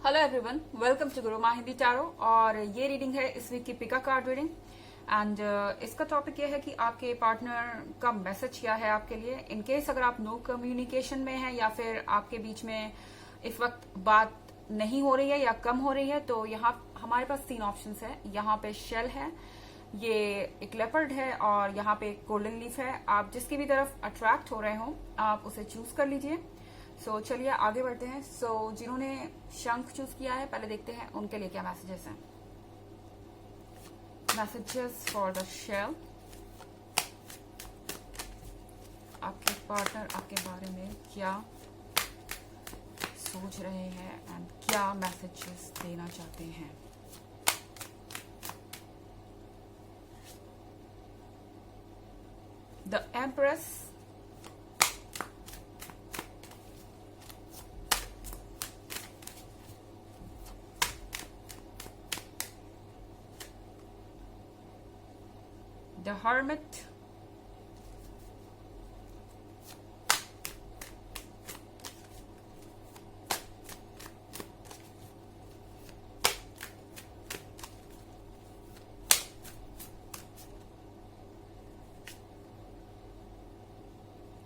Hello everyone, welcome to Guru माहिंदी tarot. और ये reading है इस वीक की पिका कार्ड रीडिंग। एंड इसका टॉपिक ये है कि आपके पार्टनर का मैसेज क्या है आपके लिए, इन केस अगर आप नो कम्युनिकेशन में हैं या फिर आपके बीच में इस वक्त बात नहीं हो रही है या कम हो रही है। तो यहाँ हमारे पास 3 ऑप्शंस है। यहाँ पे शेल है, ये एक लेपर्ड है और यहाँ पे एक गोल्डन लीफ है। आप जिसकी भी तरफ अट्रैक्ट हो रहे हो आप उसे चूज कर लीजिए। चलिए आगे बढ़ते हैं। जिन्होंने शंख चूज किया है पहले देखते हैं उनके लिए क्या मैसेजेस हैं। Messages for the shell. आपके पार्टनर आपके बारे में क्या सोच रहे हैं एंड क्या मैसेजेस देना चाहते हैं। The empress, the hermit,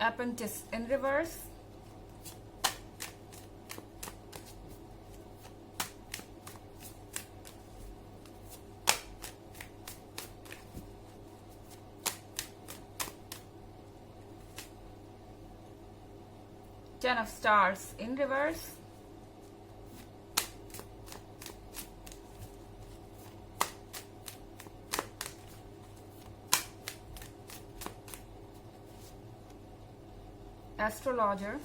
Apprentice in reverse, Ten of Stars in reverse, Astrologer,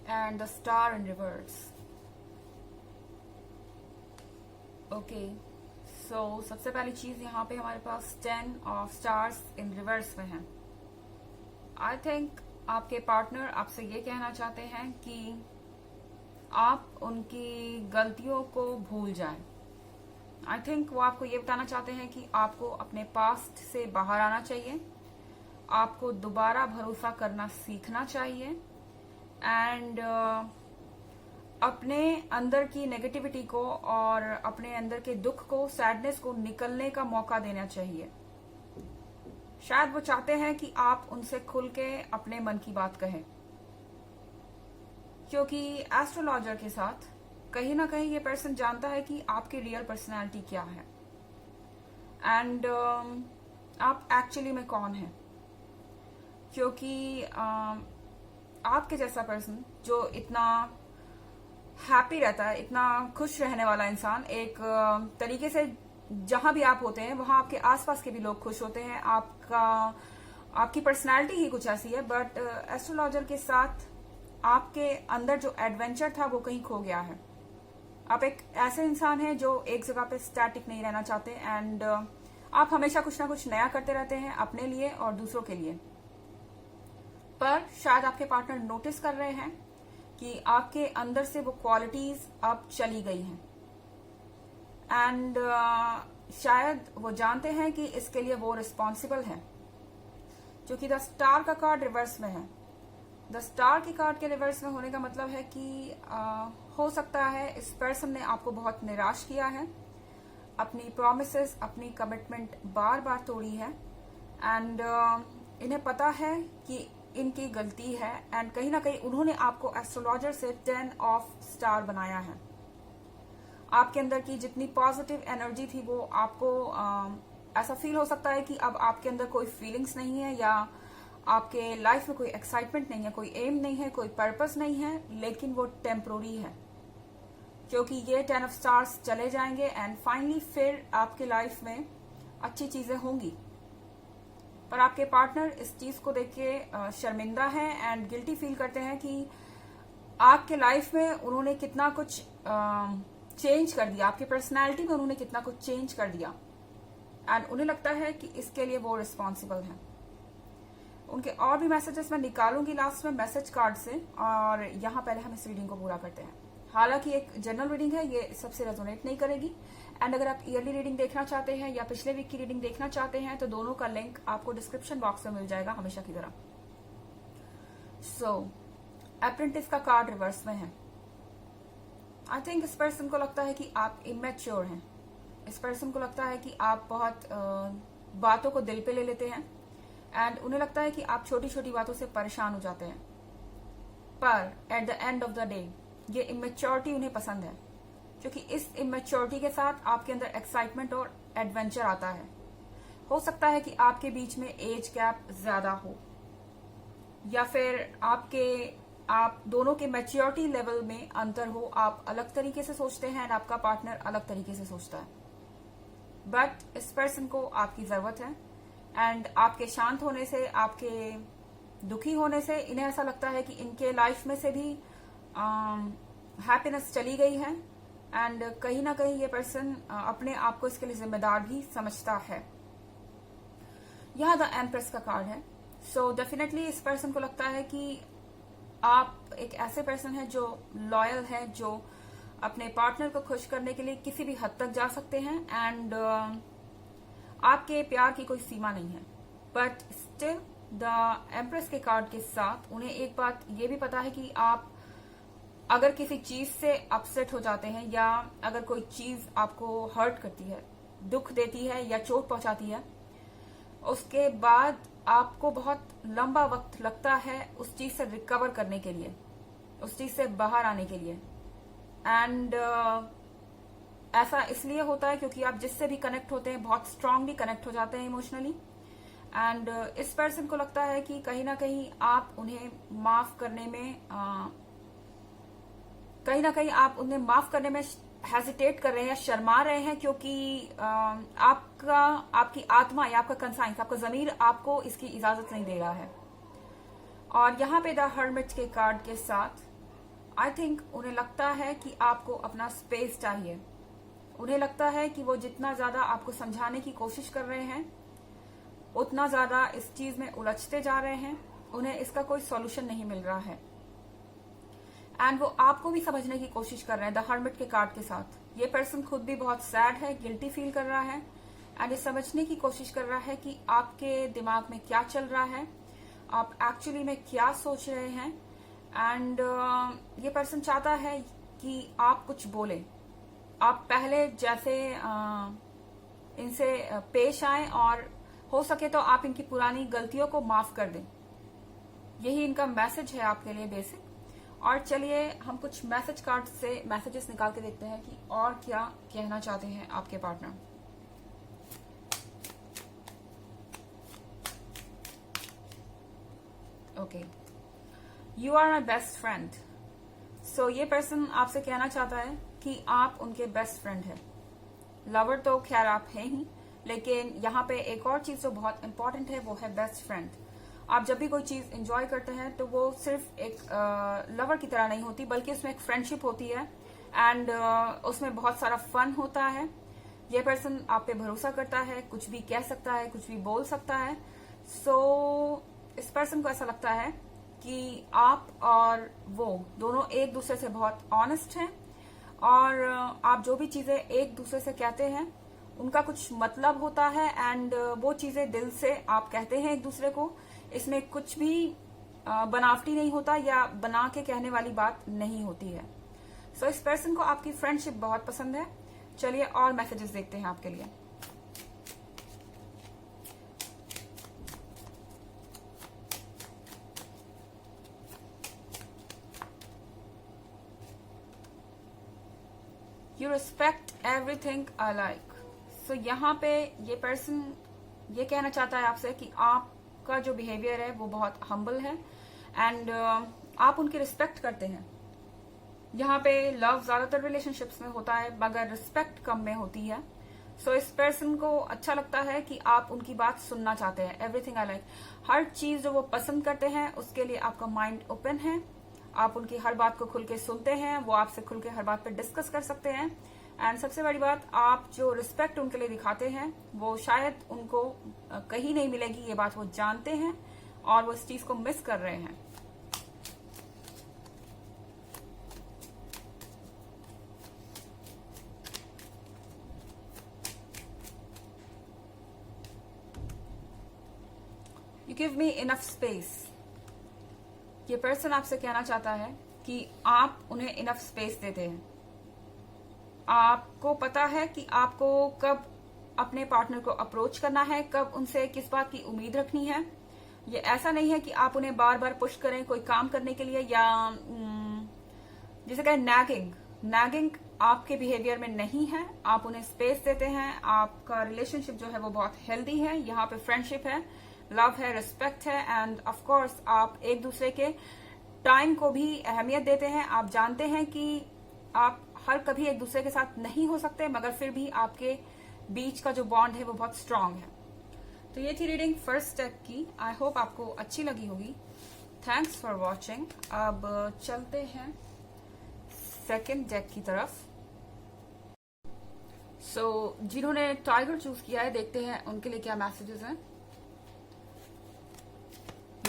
and the Star in reverse. Okay, सबसे पहली चीज यहाँ पे हमारे पास 10 ऑफ स्टार्स इन रिवर्स में है। आई थिंक आपके पार्टनर आपसे ये कहना चाहते हैं कि आप उनकी गलतियों को भूल जाएं। आई थिंक वो आपको ये बताना चाहते हैं कि आपको अपने पास्ट से बाहर आना चाहिए, आपको दोबारा भरोसा करना सीखना चाहिए एंड अपने अंदर की नेगेटिविटी को और अपने अंदर के दुख को, सैडनेस को निकलने का मौका देना चाहिए। शायद वो चाहते हैं कि आप उनसे खुल के अपने मन की बात कहें, क्योंकि एस्ट्रोलॉजर के साथ कहीं ना कहीं ये पर्सन जानता है कि आपकी रियल पर्सनालिटी क्या है एंड आप एक्चुअली में कौन है। क्योंकि आपके जैसा पर्सन जो इतना हैप्पी रहता है, इतना खुश रहने वाला इंसान, एक तरीके से जहां भी आप होते हैं वहां आपके आसपास के भी लोग खुश होते हैं। आपकी पर्सनालिटी ही कुछ ऐसी है। बट एस्ट्रोलॉजर के साथ आपके अंदर जो एडवेंचर था वो कहीं खो गया है। आप एक ऐसे इंसान हैं जो एक जगह पे स्टैटिक नहीं रहना चाहते एंड आप हमेशा कुछ ना कुछ नया करते रहते हैं अपने लिए और दूसरों के लिए। पर शायद आपके पार्टनर नोटिस कर रहे हैं कि आपके अंदर से वो क्वालिटीज अब चली गई हैं एंड शायद वो जानते हैं कि इसके लिए वो रिस्पॉन्सिबल है। क्योंकि द स्टार का कार्ड रिवर्स में है। द स्टार की कार्ड के रिवर्स में होने का मतलब है कि हो सकता है इस पर्सन ने आपको बहुत निराश किया है, अपनी प्रोमिसेस, अपनी कमिटमेंट बार बार तोड़ी है एंड इन्हें पता है कि इनकी गलती है एंड कहीं ना कहीं उन्होंने आपको एस्ट्रोलॉजर से 10 ऑफ स्टार बनाया है। आपके अंदर की जितनी पॉजिटिव एनर्जी थी वो आपको ऐसा फील हो सकता है कि अब आपके अंदर कोई फीलिंग्स नहीं है या आपके लाइफ में कोई एक्साइटमेंट नहीं है, कोई एम नहीं है, कोई पर्पस नहीं है, लेकिन वो टेम्पोररी है। क्योंकि ये 10 ऑफ स्टार्स चले जाएंगे एंड फाइनली फिर आपके लाइफ में अच्छी चीजें होंगी। पर आपके पार्टनर इस चीज को देख के शर्मिंदा है एंड गिल्टी फील करते हैं कि आपके लाइफ में उन्होंने कितना कुछ चेंज कर दिया, आपकी पर्सनालिटी में उन्होंने कितना कुछ चेंज कर दिया एंड उन्हें लगता है कि इसके लिए वो रिस्पॉन्सिबल हैं। उनके और भी मैसेजेस मैं निकालूंगी लास्ट में मैसेज कार्ड से, और यहाँ पहले हम इस रीडिंग को पूरा करते हैं। हालांकि एक जनरल रीडिंग है, ये सबसे रेजोनेट नहीं करेगी। एंड अगर आप ईयरली रीडिंग देखना चाहते हैं या पिछले वीक की रीडिंग देखना चाहते हैं तो दोनों का लिंक आपको डिस्क्रिप्शन बॉक्स में मिल जाएगा हमेशा की तरह। सो अप्रेंटिस का कार्ड रिवर्स में है। आई थिंक इस पर्सन को लगता है कि आप इमेच्योर हैं। इस पर्सन को लगता है कि आप बहुत बातों को दिल पे ले लेते हैं एंड उन्हें लगता है कि आप छोटी छोटी बातों से परेशान हो जाते हैं। पर at the end of the day ये इमेच्योरिटी उन्हें पसंद है, क्योंकि इस इमेच्योरिटी के साथ आपके अंदर एक्साइटमेंट और एडवेंचर आता है। हो सकता है कि आपके बीच में एज गैप ज्यादा हो या फिर आप दोनों के मैच्योरिटी लेवल में अंतर हो। आप अलग तरीके से सोचते हैं और आपका पार्टनर अलग तरीके से सोचता है। बट इस पर्सन को आपकी जरूरत है एंड आपके शांत होने से, आपके दुखी होने से इन्हें ऐसा लगता है कि इनके लाइफ में से भी हैप्पीनेस चली गई है एंड कहीं ना कहीं ये पर्सन अपने आप को इसके लिए जिम्मेदार भी समझता है। यह द एम्प्रेस का कार्ड है। सो डेफिनेटली इस पर्सन को लगता है कि आप एक ऐसे पर्सन है जो लॉयल है, जो अपने पार्टनर को खुश करने के लिए किसी भी हद तक जा सकते हैं एंड आपके प्यार की कोई सीमा नहीं है। बट स्टिल द एम्प्रेस के कार्ड के साथ उन्हें एक बात ये भी पता है कि आप अगर किसी चीज से अपसेट हो जाते हैं या अगर कोई चीज आपको हर्ट करती है, दुख देती है या चोट पहुंचाती है, उसके बाद आपको बहुत लंबा वक्त लगता है उस चीज से रिकवर करने के लिए, उस चीज से बाहर आने के लिए। एंड ऐसा इसलिए होता है क्योंकि आप जिससे भी कनेक्ट होते हैं बहुत स्ट्रांगली कनेक्ट हो जाते हैं इमोशनली। एंड इस पर्सन को लगता है कि कहीं ना कहीं आप उन्हें माफ करने में कहीं ना कहीं आप उन्हें माफ करने में हेजिटेट कर रहे हैं या शर्मा रहे हैं, क्योंकि आपकी आत्मा या आपका कंसाइंस, आपका जमीर आपको इसकी इजाजत नहीं दे रहा है। और यहाँ पे द हर्मिट के कार्ड के साथ आई थिंक उन्हें लगता है कि आपको अपना स्पेस चाहिए। उन्हें लगता है कि वो जितना ज्यादा आपको समझाने की कोशिश कर रहे हैं उतना ज्यादा इस चीज में उलझते जा रहे हैं, उन्हें इसका कोई सॉल्यूशन नहीं मिल रहा है एंड वो आपको भी समझने की कोशिश कर रहे हैं द हर्मिट के कार्ड के साथ। ये पर्सन खुद भी बहुत सैड है, गिल्टी फील कर रहा है एंड ये समझने की कोशिश कर रहा है कि आपके दिमाग में क्या चल रहा है, आप एक्चुअली में क्या सोच रहे हैं। एंड ये पर्सन चाहता है कि आप कुछ बोले, आप पहले जैसे इनसे पेश आए और हो सके तो आप इनकी पुरानी गलतियों को माफ कर दें। यही इनका मैसेज है आपके लिए बेसिक। और चलिए हम कुछ मैसेज कार्ड से मैसेजेस निकाल के देखते हैं कि और क्या कहना चाहते हैं आपके partner. Okay, you are my best friend. So ये पर्सन आपसे कहना चाहता है कि आप उनके बेस्ट फ्रेंड हैं। लवर तो खैर आप हैं ही, लेकिन यहाँ पे एक और चीज जो बहुत इंपॉर्टेंट है वो है बेस्ट फ्रेंड। आप जब भी कोई चीज एंजॉय करते हैं तो वो सिर्फ एक लवर की तरह नहीं होती, बल्कि उसमें एक फ्रेंडशिप होती है एंड उसमें बहुत सारा फन होता है। ये पर्सन आप पे भरोसा करता है, कुछ भी कह सकता है, कुछ भी बोल सकता है। सो इस पर्सन को ऐसा लगता है कि आप और वो दोनों एक दूसरे से बहुत ऑनेस्ट हैं और आप जो भी चीजें एक दूसरे से कहते हैं उनका कुछ मतलब होता है एंड वो चीजें दिल से आप कहते हैं एक दूसरे को। इसमें कुछ भी बनावटी नहीं होता या बना के कहने वाली बात नहीं होती है। सो इस पर्सन को आपकी फ्रेंडशिप बहुत पसंद है। चलिए और मैसेजेस देखते हैं आपके लिए। You respect everything I like. So यहाँ पे ये पर्सन ये कहना चाहता है आपसे कि आपका जो बिहेवियर है वो बहुत हम्बल है एंड आप उनकी रिस्पेक्ट करते हैं। यहाँ पे लव ज्यादातर रिलेशनशिप्स में होता है मगर रिस्पेक्ट कम में होती है। सो इस पर्सन को अच्छा लगता है कि आप उनकी बात सुनना चाहते हैं। एवरीथिंग आई लाइक, हर चीज जो वो पसंद करते हैं उसके लिए आपका माइंड ओपन है। आप उनकी हर बात को खुल के सुनते हैं, वो आपसे खुल के हर बात पे डिस्कस कर सकते हैं एंड सबसे बड़ी बात, आप जो रिस्पेक्ट उनके लिए दिखाते हैं वो शायद उनको कहीं नहीं मिलेगी। ये बात वो जानते हैं और वो इस चीज को मिस कर रहे हैं। Give me enough space. ये पर्सन आपसे कहना चाहता है कि आप उन्हें इनफ स्पेस देते हैं। आपको पता है कि आपको कब अपने पार्टनर को अप्रोच करना है, कब उनसे किस बात की उम्मीद रखनी है। ये ऐसा नहीं है कि आप उन्हें बार बार पुश करें कोई काम करने के लिए, या जिसे कहें नैगिंग। नैगिंग आपके बिहेवियर में नहीं है। आप उन्हें स्पेस देते हैं। आपका रिलेशनशिप जो है वो बहुत हेल्दी है। यहाँ पे फ्रेंडशिप है, लव है, रिस्पेक्ट है, एंड ऑफ कोर्स आप एक दूसरे के टाइम को भी अहमियत देते हैं। आप जानते हैं कि आप हर कभी एक दूसरे के साथ नहीं हो सकते, मगर फिर भी आपके बीच का जो बॉन्ड है वो बहुत स्ट्रांग है। तो ये थी रीडिंग फर्स्ट स्टेप की। आई होप आपको अच्छी लगी होगी। Thanks for watching. अब चलते हैं सेकेंड डेक की तरफ। जिन्होंने टाइगर चूज किया है, देखते हैं उनके लिए क्या मैसेजेस हैं।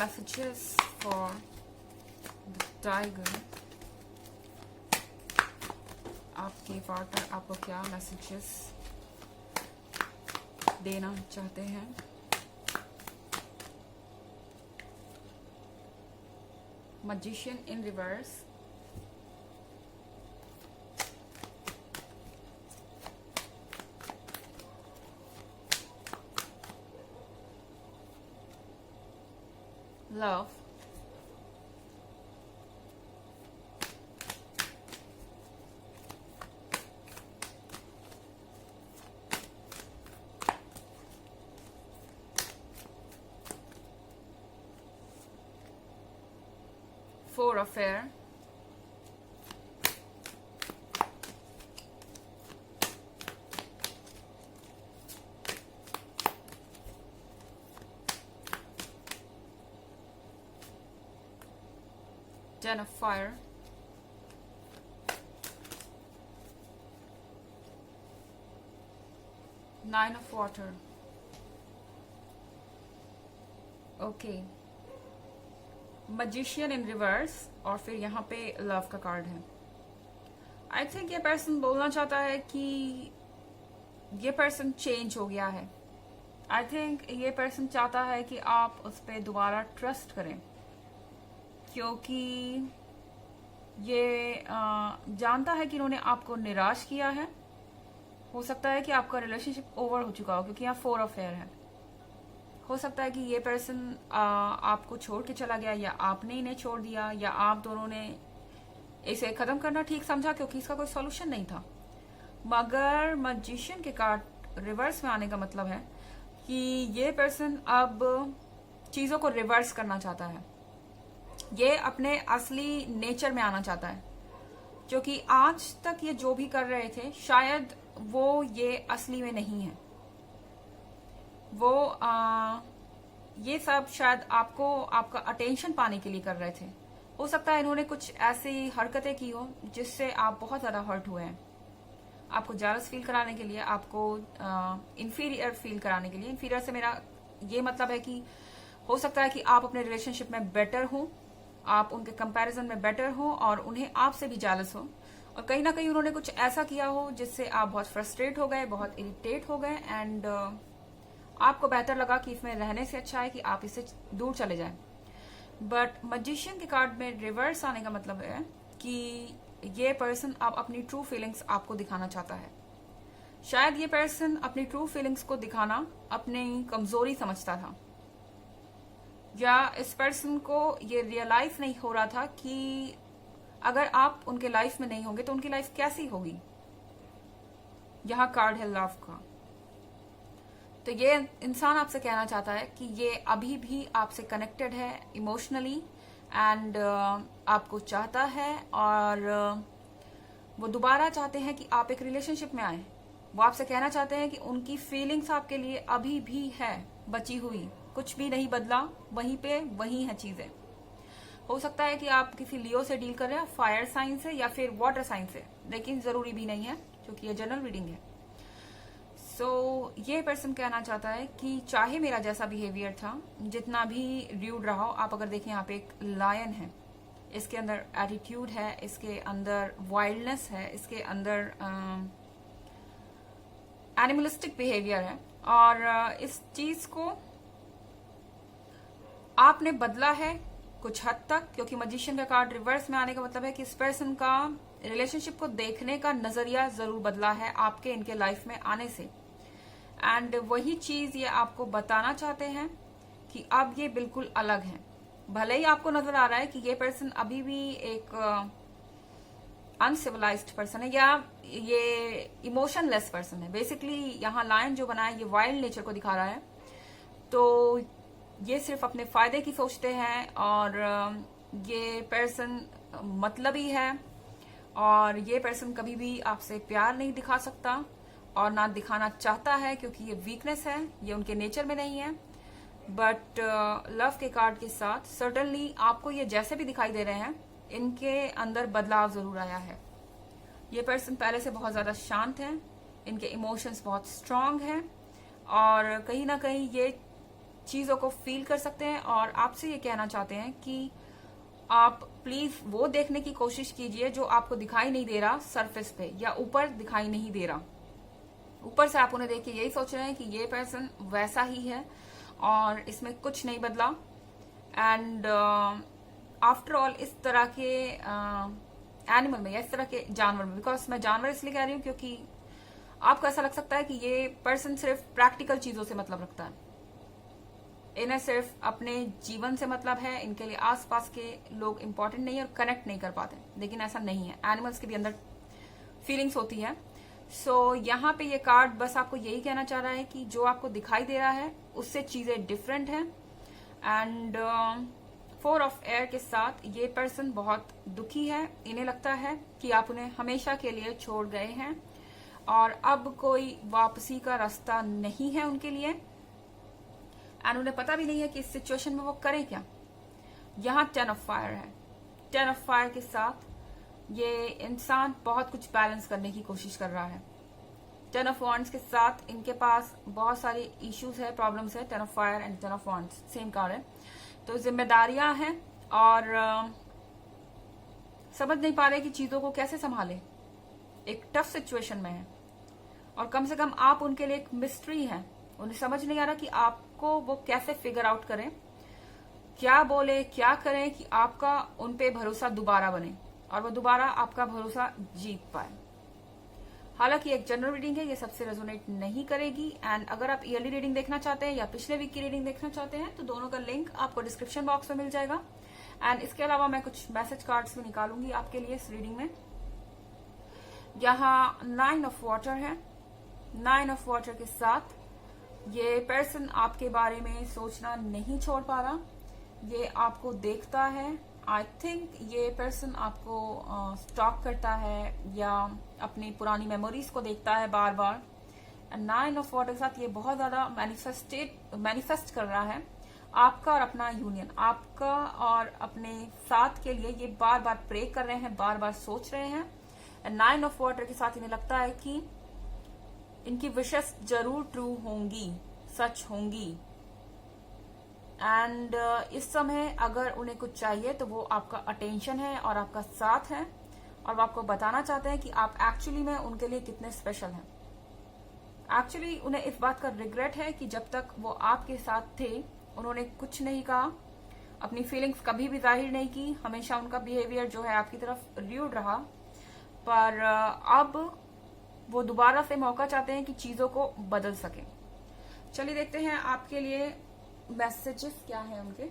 Messages for the tiger. आपके पार्टनर आपको क्या मैसेजेस देना चाहते हैं? Magician in reverse, love, four affair, ten of fire, nine of water. Okay, magician in reverse, और फिर यहाँ पे लव का कार्ड है। आई थिंक ये पर्सन बोलना चाहता है कि ये पर्सन चेंज हो गया है। आई थिंक ये पर्सन चाहता है कि आप उस पर दोबारा ट्रस्ट करें, क्योंकि ये जानता है कि इन्होंने आपको निराश किया है। हो सकता है कि आपका रिलेशनशिप ओवर हो चुका हो, क्योंकि यहाँ फोर ऑफ फेयर है। हो सकता है कि ये पर्सन आपको छोड़ के चला गया, या आपने इन्हें छोड़ दिया, या आप दोनों ने इसे खत्म करना ठीक समझा, क्योंकि इसका कोई सॉल्यूशन नहीं था। मगर मैजिशियन के कार्ड रिवर्स में आने का मतलब है कि ये पर्सन अब चीजों को रिवर्स करना चाहता है। ये अपने असली नेचर में आना चाहता है, जो कि आज तक ये जो भी कर रहे थे शायद वो ये असली में नहीं है। वो ये सब शायद आपको आपका अटेंशन पाने के लिए कर रहे थे। हो सकता है इन्होंने कुछ ऐसी हरकतें की हो जिससे आप बहुत ज्यादा हर्ट हुए हैं। आपको जेलस फील कराने के लिए, आपको इंफीरियर फील कराने के लिए। इंफीरियर से मेरा ये मतलब है कि हो सकता है कि आप अपने रिलेशनशिप में बेटर हो, आप उनके कंपैरिजन में बेटर हो, और उन्हें आपसे भी जेलस हो, और कहीं ना कहीं उन्होंने कुछ ऐसा किया हो जिससे आप बहुत फ्रस्ट्रेट हो गए, बहुत इरिटेट हो गए, एंड आपको बेहतर लगा कि इसमें रहने से अच्छा है कि आप इससे दूर चले जाएं। बट मैजिशियन के कार्ड में रिवर्स आने का मतलब है कि ये पर्सन अब अपनी ट्रू फीलिंग्स आपको दिखाना चाहता है। शायद ये पर्सन अपनी ट्रू फीलिंग्स को दिखाना अपनी कमजोरी समझता था, या इस पर्सन को ये रियलाइज नहीं हो रहा था कि अगर आप उनके लाइफ में नहीं होंगे तो उनकी लाइफ कैसी होगी। यहाँ कार्ड है लव का। तो ये इंसान आपसे कहना चाहता है कि ये अभी भी आपसे कनेक्टेड है इमोशनली, एंड आपको चाहता है, और वो दोबारा चाहते हैं कि आप एक रिलेशनशिप में आए। वो आपसे कहना चाहते हैं कि उनकी फीलिंग्स आपके लिए अभी भी है बची हुई, कुछ भी नहीं बदला, वहीं पे वही है चीजें। हो सकता है कि आप किसी लियो से डील कर रहे हैं, फायर साइन से या फिर वाटर साइन से, लेकिन जरूरी भी नहीं है क्योंकि ये जनरल रीडिंग है। ये पर्सन कहना चाहता है कि चाहे मेरा जैसा बिहेवियर था, जितना भी र्यूड रहा हो, आप अगर देखें यहाँ पे एक लायन है, इसके अंदर एटीट्यूड है, इसके अंदर वाइल्डनेस है, इसके अंदर एनिमलिस्टिक बिहेवियर है, और इस चीज को आपने बदला है कुछ हद तक, क्योंकि मजिशियन का कार्ड रिवर्स में आने का मतलब है कि इस पर्सन का रिलेशनशिप को देखने का नजरिया जरूर बदला है आपके इनके लाइफ में आने से। एंड वही चीज ये आपको बताना चाहते हैं कि अब ये बिल्कुल अलग है। भले ही आपको नजर आ रहा है कि ये पर्सन अभी भी एक अनसिविलाइज्ड पर्सन है या ये इमोशनलेस पर्सन है। बेसिकली यहाँ लायन जो बना है ये वाइल्ड नेचर को दिखा रहा है। तो ये सिर्फ अपने फायदे की सोचते हैं और ये पर्सन मतलबी है और ये पर्सन कभी भी आपसे प्यार नहीं दिखा सकता और ना दिखाना चाहता है, क्योंकि ये वीकनेस है, ये उनके नेचर में नहीं है। बट लव के कार्ड के साथ सर्टनली आपको ये जैसे भी दिखाई दे रहे हैं, इनके अंदर बदलाव जरूर आया है। ये पर्सन पहले से बहुत ज्यादा शांत है, इनके इमोशंस बहुत स्ट्रांग हैं और कहीं ना कहीं ये चीजों को फील कर सकते हैं और आपसे ये कहना चाहते हैं कि आप प्लीज वो देखने की कोशिश कीजिए जो आपको दिखाई नहीं दे रहा सरफेस पे या ऊपर दिखाई नहीं दे रहा। ऊपर से आप उन्हें देख के यही सोच रहे हैं कि ये पर्सन वैसा ही है और इसमें कुछ नहीं बदला। एंड आफ्टर ऑल इस तरह के एनिमल में या इस तरह के जानवर में, बिकॉज मैं जानवर इसलिए कह रही हूँ क्योंकि आपको ऐसा लग सकता है कि ये पर्सन सिर्फ प्रैक्टिकल चीजों से मतलब रखता है, इन्हें सिर्फ अपने जीवन से मतलब है, इनके लिए आसपास के लोग इंपॉर्टेंट नहीं है और कनेक्ट नहीं कर पाते। लेकिन ऐसा नहीं है, एनिमल्स के भी अंदर फीलिंग्स होती है। सो यहाँ पे ये कार्ड बस आपको यही कहना चाह रहा है कि जो आपको दिखाई दे रहा है उससे चीजें डिफरेंट हैं। एंड 4 ऑफ एयर के साथ ये पर्सन बहुत दुखी है, इन्हें लगता है कि आप उन्हें हमेशा के लिए छोड़ गए हैं और अब कोई वापसी का रास्ता नहीं है उनके लिए। एंड उन्हें पता भी नहीं है कि इस सिचुएशन में वो करें क्या। यहाँ 10 ऑफ फायर है। 10 ऑफ फायर के साथ ये इंसान बहुत कुछ बैलेंस करने की कोशिश कर रहा है। 10 ऑफ वॉन्ड्स के साथ इनके पास बहुत सारे इश्यूज है, प्रॉब्लम्स है। 10 of fire and 10 of wands same card है। तो जिम्मेदारियां हैं और समझ नहीं पा रहे कि चीजों को कैसे संभाले, एक टफ सिचुएशन में है और कम से कम आप उनके लिए एक मिस्ट्री है। उन्हें समझ नहीं आ रहा कि आपको वो कैसे फिगर आउट करें, क्या बोले, क्या करें कि आपका उन पे भरोसा दोबारा बने और वो दोबारा आपका भरोसा जीत पाए। हालांकि एक जनरल रीडिंग है, ये सबसे रेजोनेट नहीं करेगी। एंड अगर आप ईयरली रीडिंग देखना चाहते हैं या पिछले वीक की रीडिंग देखना चाहते हैं तो दोनों का लिंक आपको डिस्क्रिप्शन बॉक्स में मिल जाएगा। एंड इसके अलावा मैं कुछ मैसेज कार्ड्स भी निकालूंगी आपके लिए इस रीडिंग में। यहाँ 9 ऑफ वाटर है। 9 ऑफ वाटर के साथ ये पर्सन आपके बारे में सोचना नहीं छोड़ पा रहा, ये आपको देखता है। आई थिंक ये पर्सन आपको स्टॉक करता है या अपनी पुरानी मेमोरीज को देखता है बार बार। 9 ऑफ वाटर के साथ ये बहुत ज्यादा मैनिफेस्ट कर रहा है आपका और अपना यूनियन, आपका और अपने साथ के लिए ये बार बार प्रे कर रहे हैं, बार बार सोच रहे हैं। 9 ऑफ वाटर के साथ इन्हें लगता है कि इनकी विशेस जरूर ट्रू होंगी, सच होंगी। एंड इस समय अगर उन्हें कुछ चाहिए तो वो आपका अटेंशन है और आपका साथ है और वो आपको बताना चाहते हैं कि आप एक्चुअली में उनके लिए कितने स्पेशल हैं। एक्चुअली उन्हें इस बात का रिग्रेट है कि जब तक वो आपके साथ थे उन्होंने कुछ नहीं कहा, अपनी फीलिंग्स कभी भी जाहिर नहीं की, हमेशा उनका बिहेवियर जो है आपकी तरफ र्यूड रहा। पर अब वो दोबारा से मौका चाहते हैं कि चीजों को बदल सके। चलिए देखते हैं आपके लिए मैसेजेस क्या है उनके।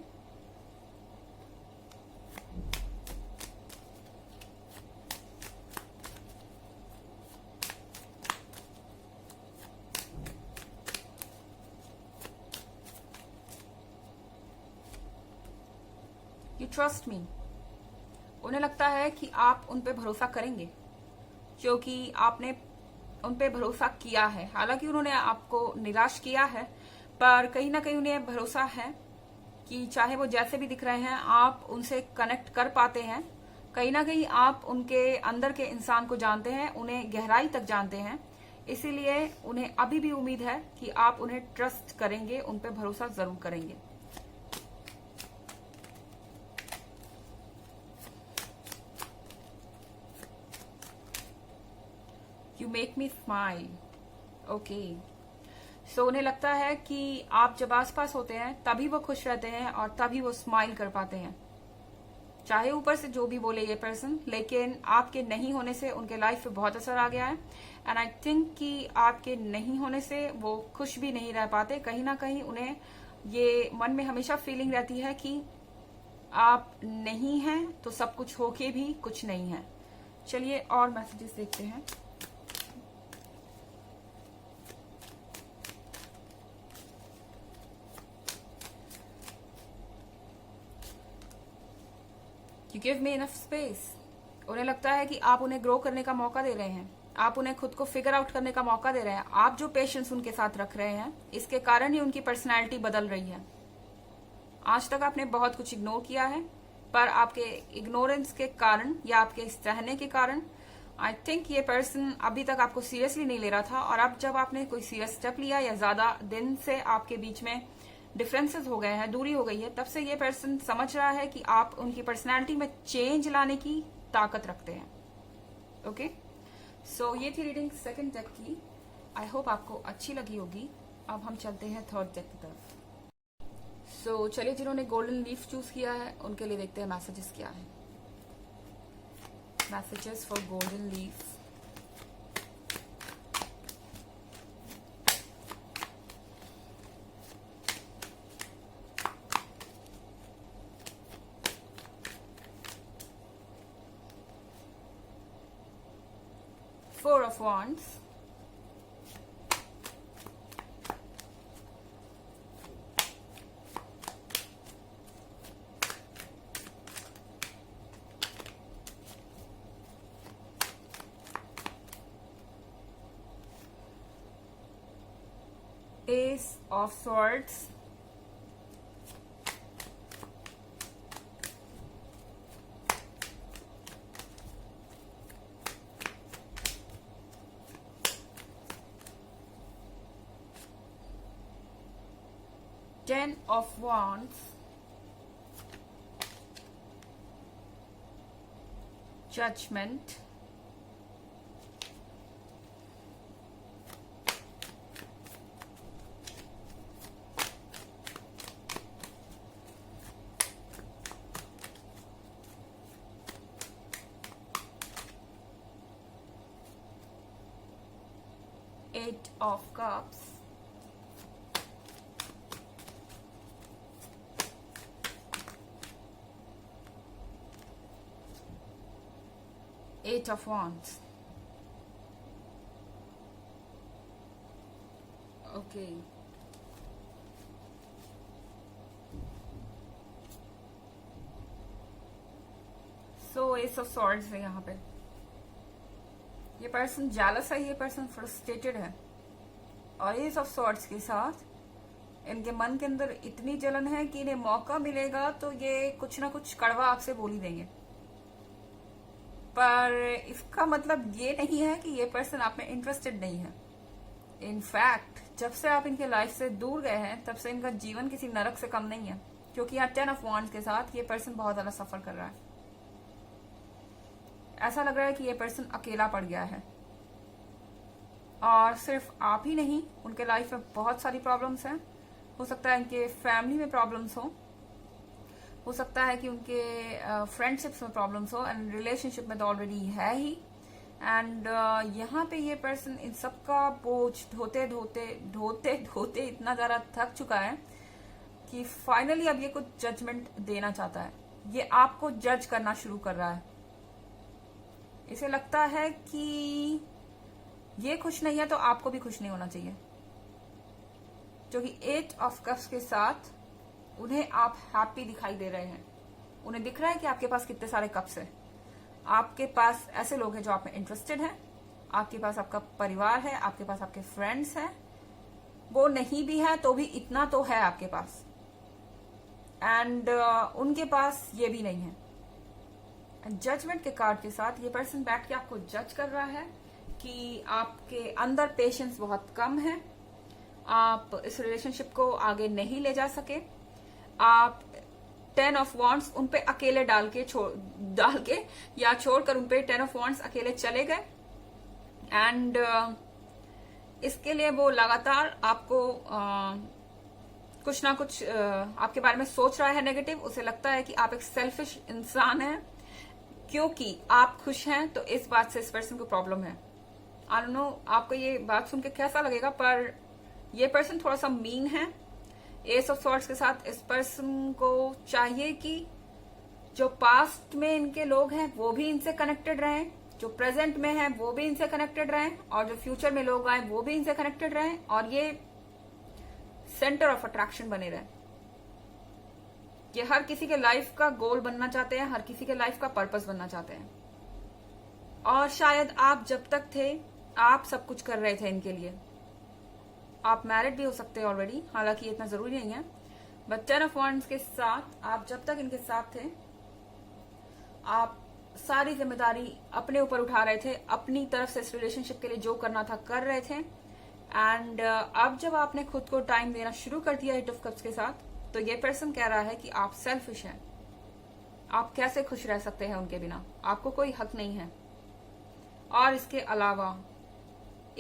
You trust me. उन्हें लगता है कि आप उन पे भरोसा करेंगे क्योंकि आपने उन पे भरोसा किया है। हालांकि उन्होंने आपको निराश किया है पर कहीं ना कहीं उन्हें भरोसा है कि चाहे वो जैसे भी दिख रहे हैं आप उनसे कनेक्ट कर पाते हैं। कहीं ना कहीं आप उनके अंदर के इंसान को जानते हैं, उन्हें गहराई तक जानते हैं, इसीलिए उन्हें अभी भी उम्मीद है कि आप उन्हें ट्रस्ट करेंगे, उन पे भरोसा जरूर करेंगे। You make me smile. Okay, so उन्हें लगता है कि आप जब आसपास होते हैं तभी वो खुश रहते हैं और तभी वो स्माइल कर पाते हैं, चाहे ऊपर से जो भी बोले ये पर्सन, लेकिन आपके नहीं होने से उनके लाइफ पे बहुत असर आ गया है। एंड आई थिंक कि आपके नहीं होने से वो खुश भी नहीं रह पाते, कहीं ना कहीं उन्हें ये मन में हमेशा फीलिंग रहती है कि आप नहीं हैं तो सब कुछ होके भी कुछ नहीं है। चलिए और मैसेजेस देखते हैं। You give me enough space. उन्हें लगता है कि आप उन्हें ग्रो करने का मौका दे रहे हैं, आप उन्हें खुद को फिगर आउट करने का मौका दे रहे हैं। आप जो पेशेंस उनके साथ रख रहे हैं, इसके कारण ही उनकी पर्सनैलिटी बदल रही है। आज तक आपने बहुत कुछ इग्नोर किया है, पर आपके इग्नोरेंस के कारण या आपके सहने के कारण आई थिंक ये पर्सन अभी तक आपको सीरियसली नहीं ले रहा था, और अब जब आपने कोई सीरियस स्टेप लिया या ज्यादा दिन से आपके बीच में डिफरेंसेस हो गए हैं, दूरी हो गई है, तब से ये पर्सन समझ रहा है कि आप उनकी पर्सनैलिटी में चेंज लाने की ताकत रखते हैं। ओके, सो ये थी रीडिंग सेकंड डेक की। आई होप आपको अच्छी लगी होगी। अब हम चलते हैं थर्ड डेक की तरफ। सो चलिए, जिन्होंने गोल्डन लीफ चूज किया है उनके लिए देखते हैं मैसेजेस क्या है। Messages for golden leaf. Four of Wands, Ace of Swords, Ten of Wands, Judgment, Eight of Cups, Eight of Wands. Okay. So Ace of Swords है यहाँ पे। ये पर्सन जेलस है, ये पर्सन फ्रस्ट्रेटेड है, और Ace of Swords के साथ इनके मन के अंदर इतनी जलन है कि इन्हें मौका मिलेगा तो ये कुछ ना कुछ कड़वा आपसे बोल ही देंगे। पर इसका मतलब ये नहीं है कि ये पर्सन आप में इंटरेस्टेड नहीं है। इनफैक्ट जब से आप इनके लाइफ से दूर गए हैं तब से इनका जीवन किसी नरक से कम नहीं है, क्योंकि यहाँ 10 ऑफ वांड्स के साथ ये पर्सन बहुत ज्यादा सफर कर रहा है। ऐसा लग रहा है कि ये पर्सन अकेला पड़ गया है, और सिर्फ आप ही नहीं, उनके लाइफ में बहुत सारी प्रॉब्लम्स हैं। हो सकता है इनके फैमिली में प्रॉब्लम्स हो सकता है कि उनके फ्रेंडशिप्स में प्रॉब्लम्स हो, एंड रिलेशनशिप में तो ऑलरेडी है ही। एंड यहाँ पे ये पर्सन इन सब का बोझ ढोते ढोते ढोते ढोते इतना ज्यादा थक चुका है कि फाइनली अब ये कुछ जजमेंट देना चाहता है। ये आपको जज करना शुरू कर रहा है। इसे लगता है कि ये खुश नहीं है तो आपको भी खुश नहीं होना चाहिए, क्योंकि 8 ऑफ कप्स के साथ उन्हें आप हैप्पी दिखाई दे रहे हैं। उन्हें दिख रहा है कि आपके पास कितने सारे कप्स हैं। आपके पास ऐसे लोग हैं जो आप में इंटरेस्टेड हैं, आपके पास आपका परिवार है, आपके पास आपके फ्रेंड्स हैं। वो नहीं भी है तो भी इतना तो है आपके पास, एंड उनके पास ये भी नहीं है। जजमेंट के कार्ड के साथ ये पर्सन बैठ के आपको जज कर रहा है कि आपके अंदर पेशेंस बहुत कम है, आप इस रिलेशनशिप को आगे नहीं ले जा सके। आप 10 ऑफ वॉन्ड्स उन पे अकेले डाल के या छोड़कर उन पे 10 ऑफ वॉन्ड्स अकेले चले गए। एंड इसके लिए वो लगातार आपको कुछ ना कुछ आपके बारे में सोच रहा है नेगेटिव। उसे लगता है कि आप एक सेल्फिश इंसान हैं, क्योंकि आप खुश हैं तो इस बात से इस पर्सन को प्रॉब्लम है। आई डोंट नो आपको ये बात सुन के कैसा लगेगा, पर ये पर्सन थोड़ा सा मीन है। एस ऑफ सॉर्ड्स के साथ इस पर्सन को चाहिए कि जो पास्ट में इनके लोग हैं वो भी इनसे कनेक्टेड रहें, जो प्रेजेंट में है वो भी इनसे कनेक्टेड रहें, और जो फ्यूचर में लोग आए वो भी इनसे कनेक्टेड रहें, और ये सेंटर ऑफ अट्रैक्शन बने रहें। ये हर किसी के लाइफ का गोल बनना चाहते हैं, हर किसी के लाइफ का पर्पस बनना चाहते हैं। और शायद आप जब तक थे आप सब कुछ कर रहे थे इनके लिए। आप मैरिड भी हो सकते हैं ऑलरेडी, हालांकि ये इतना जरूरी नहीं है, बट 10 ऑफ वांड्स के साथ आप जब तक इनके साथ थे आप सारी जिम्मेदारी अपने ऊपर उठा रहे थे, अपनी तरफ से इस रिलेशनशिप के लिए जो करना था कर रहे थे। एंड अब जब आपने खुद को टाइम देना शुरू कर दिया 8 ऑफ कप्स के साथ, तो ये पर्सन कह रहा है कि आप सेल्फिश हैं, आप कैसे खुश रह सकते हैं उनके बिना, आपको कोई हक नहीं है। और इसके अलावा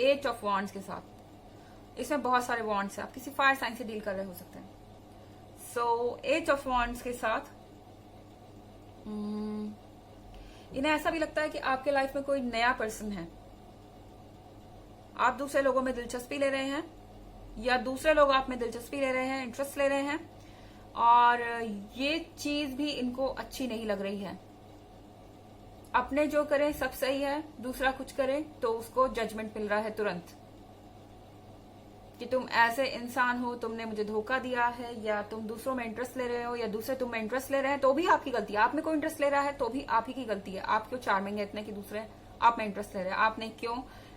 8 ऑफ वांड्स के साथ इसमें बहुत सारे वांड्स हैं, आप किसी फायर साइन से डील कर रहे हो सकते हैं। सो 8 ऑफ वांड्स के साथ इन्हें ऐसा भी लगता है कि आपके लाइफ में कोई नया पर्सन है। आप दूसरे लोगों में दिलचस्पी ले रहे हैं, या दूसरे लोग आप में दिलचस्पी ले रहे हैं, इंटरेस्ट ले रहे हैं, और ये चीज भी इनको अच्छी नहीं लग रही है। अपने जो करें सब सही है, दूसरा कुछ करे तो उसको जजमेंट मिल रहा है तुरंत कि तुम ऐसे इंसान हो, तुमने मुझे धोखा दिया है, या तुम दूसरों में इंटरेस्ट ले रहे हो, या दूसरे तुम में इंटरेस्ट ले रहे हैं तो भी आपकी गलती है। आप में कोई इंटरेस्ट ले रहा है तो भी आप ही की गलती है। आप क्यों चार्मिंग है इतने कि दूसरे आप में इंटरेस्ट ले रहे हैं? आपने क्यों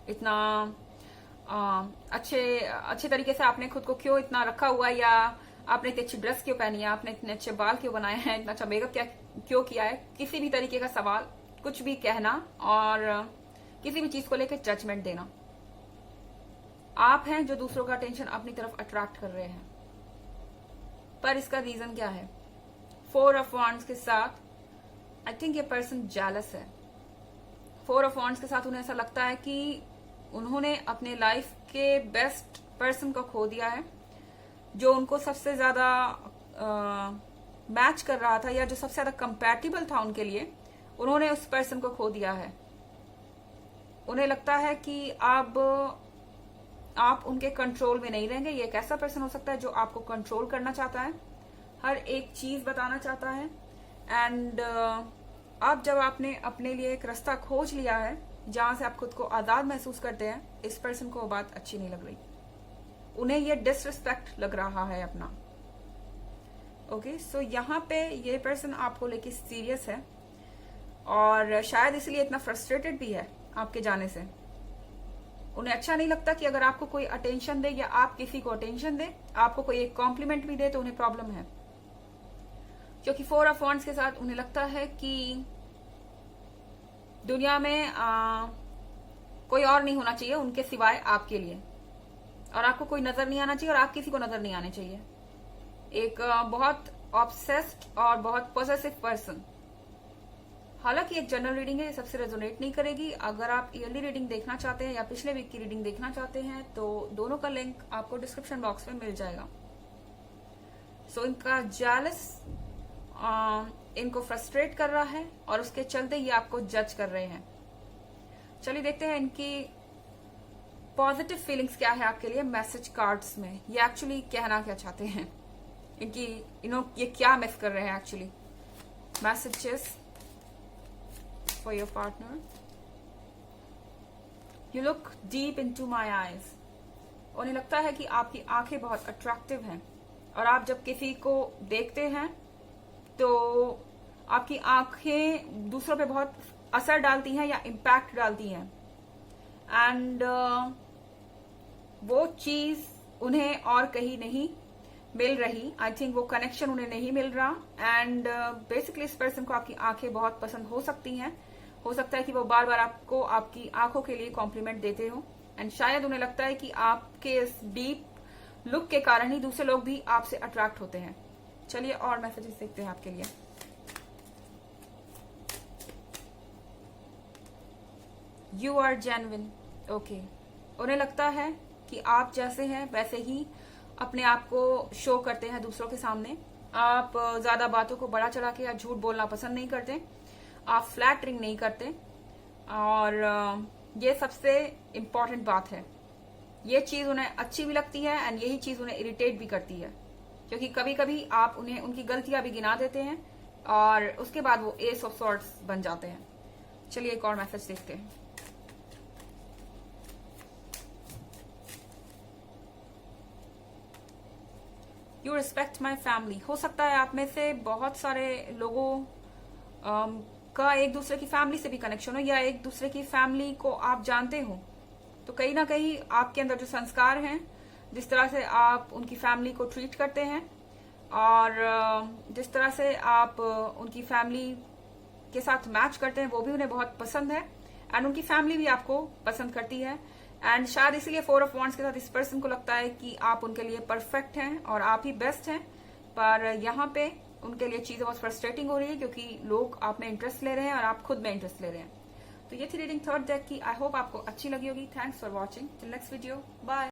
इतना अच्छे तरीके से आपने खुद को क्यों इतना रखा हुआ है, या आपने इतनी अच्छी ड्रेस क्यों पहनी है, आपने इतने अच्छे बाल क्यों बनाए हैं, इतना अच्छा मेकअप क्यों किया है? किसी भी तरीके का सवाल, कुछ भी कहना, और किसी भी चीज को लेकर जजमेंट देना। आप हैं जो दूसरों का अटेंशन अपनी तरफ अट्रैक्ट कर रहे हैं, पर इसका रीजन क्या है? 4 ऑफ वांड्स के साथ आई थिंक ये पर्सन जेलस है। 4 ऑफ वांड्स के साथ उन्हें ऐसा लगता है कि उन्होंने अपने लाइफ के बेस्ट पर्सन को खो दिया है, जो उनको सबसे ज्यादा मैच कर रहा था, या जो सबसे ज्यादा कंपैटिबल था उनके लिए, उन्होंने उस पर्सन को खो दिया है। उन्हें लगता है कि अब आप उनके कंट्रोल में नहीं रहेंगे। ये एक ऐसा पर्सन हो सकता है जो आपको कंट्रोल करना चाहता है, हर एक चीज बताना चाहता है। एंड अब जब आपने अपने लिए एक रास्ता खोज लिया है जहां से आप खुद को आजाद महसूस करते हैं, इस पर्सन को वो बात अच्छी नहीं लग रही। उन्हें ये डिसरिस्पेक्ट लग रहा है अपना। ओके, सो यहाँ पे ये पर्सन आपको लेके सीरियस है, और शायद इसलिए इतना फ्रस्ट्रेटेड भी है आपके जाने से। उन्हें अच्छा नहीं लगता कि अगर आपको कोई अटेंशन दे, या आप किसी को अटेंशन दे, आपको कोई एक कॉम्प्लीमेंट भी दे, तो उन्हें प्रॉब्लम है। क्योंकि 4 ऑफ वांड्स के साथ उन्हें लगता है कि दुनिया में कोई और नहीं होना चाहिए उनके सिवाय आपके लिए, और आपको कोई नजर नहीं आना चाहिए, और आप किसी को नजर नहीं आने चाहिए। एक बहुत ऑब्सेस्ड और बहुत पॉसेसिव पर्सन। हालांकि एक जनरल रीडिंग है, ये सबसे रेजोनेट नहीं करेगी। अगर आप ईयरली रीडिंग देखना चाहते हैं या पिछले वीक की रीडिंग देखना चाहते हैं, तो दोनों का लिंक आपको डिस्क्रिप्शन बॉक्स में मिल जाएगा। सो इनका जेलस इनको फ्रस्ट्रेट कर रहा है, और उसके चलते ये आपको जज कर रहे हैं। चलिए देखते हैं इनकी पॉजिटिव फीलिंग्स क्या है आपके लिए मैसेज कार्ड्स में। ये एक्चुअली कहना क्या चाहते हैं, इनकी ये क्या मिस कर रहे हैं actually. Messages for your partner. You look deep into my eyes. उन्हें लगता है कि आपकी आंखें बहुत अट्रैक्टिव हैं, और आप जब किसी को देखते हैं तो आपकी आंखें दूसरों पे बहुत असर डालती हैं या इम्पैक्ट डालती हैं। एंड वो चीज उन्हें और कहीं नहीं मिल रही। आई थिंक वो कनेक्शन उन्हें नहीं मिल रहा। एंड बेसिकली इस पर्सन को आपकी आंखें बहुत पसंद हो सकती हैं। हो सकता है कि वो बार बार आपको आपकी आंखों के लिए कॉम्प्लीमेंट देते हो, एंड शायद उन्हें लगता है कि आपके इस डीप लुक के कारण ही दूसरे लोग भी आपसे अट्रैक्ट होते हैं। चलिए और मैसेजेस देखते हैं आपके लिए। You are genuine. ओके, उन्हें लगता है कि आप जैसे हैं वैसे ही अपने आप को शो करते हैं दूसरों के सामने। आप ज्यादा बातों को बड़ा चढ़ा के या झूठ बोलना पसंद नहीं करते, आप फ्लैटरिंग नहीं करते, और ये सबसे इम्पोर्टेंट बात है। ये चीज उन्हें अच्छी भी लगती है एंड यही चीज उन्हें इरिटेट भी करती है, क्योंकि कभी कभी आप उन्हें उनकी गलतियां भी गिना देते हैं और उसके बाद वो एस ऑफ सॉर्ट्स बन जाते हैं। चलिए एक और मैसेज देखते हैं। You respect my family. हो सकता है आप में से बहुत सारे लोगों का एक दूसरे की फैमिली से भी कनेक्शन हो, या एक दूसरे की फैमिली को आप जानते हो। तो कहीं ना कहीं आपके अंदर जो संस्कार हैं, जिस तरह से आप उनकी फैमिली को ट्रीट करते हैं और जिस तरह से आप उनकी फैमिली के साथ मैच करते हैं, वो भी उन्हें बहुत पसंद है एंड उनकी फैमिली भी आपको पसंद करती है। एंड शायद इसीलिए 4 ऑफ वॉन्ड्स के साथ इस पर्सन को लगता है कि आप उनके लिए परफेक्ट हैं और आप ही बेस्ट हैं, पर यहाँ पे उनके लिए चीजें बहुत फ्रस्ट्रेटिंग हो रही है क्योंकि लोग आप में इंटरेस्ट ले रहे हैं और आप खुद में इंटरेस्ट ले रहे हैं। तो ये थी रीडिंग थर्ड डेक की। आई होप आपको अच्छी लगी होगी। Thanks for watching. Till next video, bye.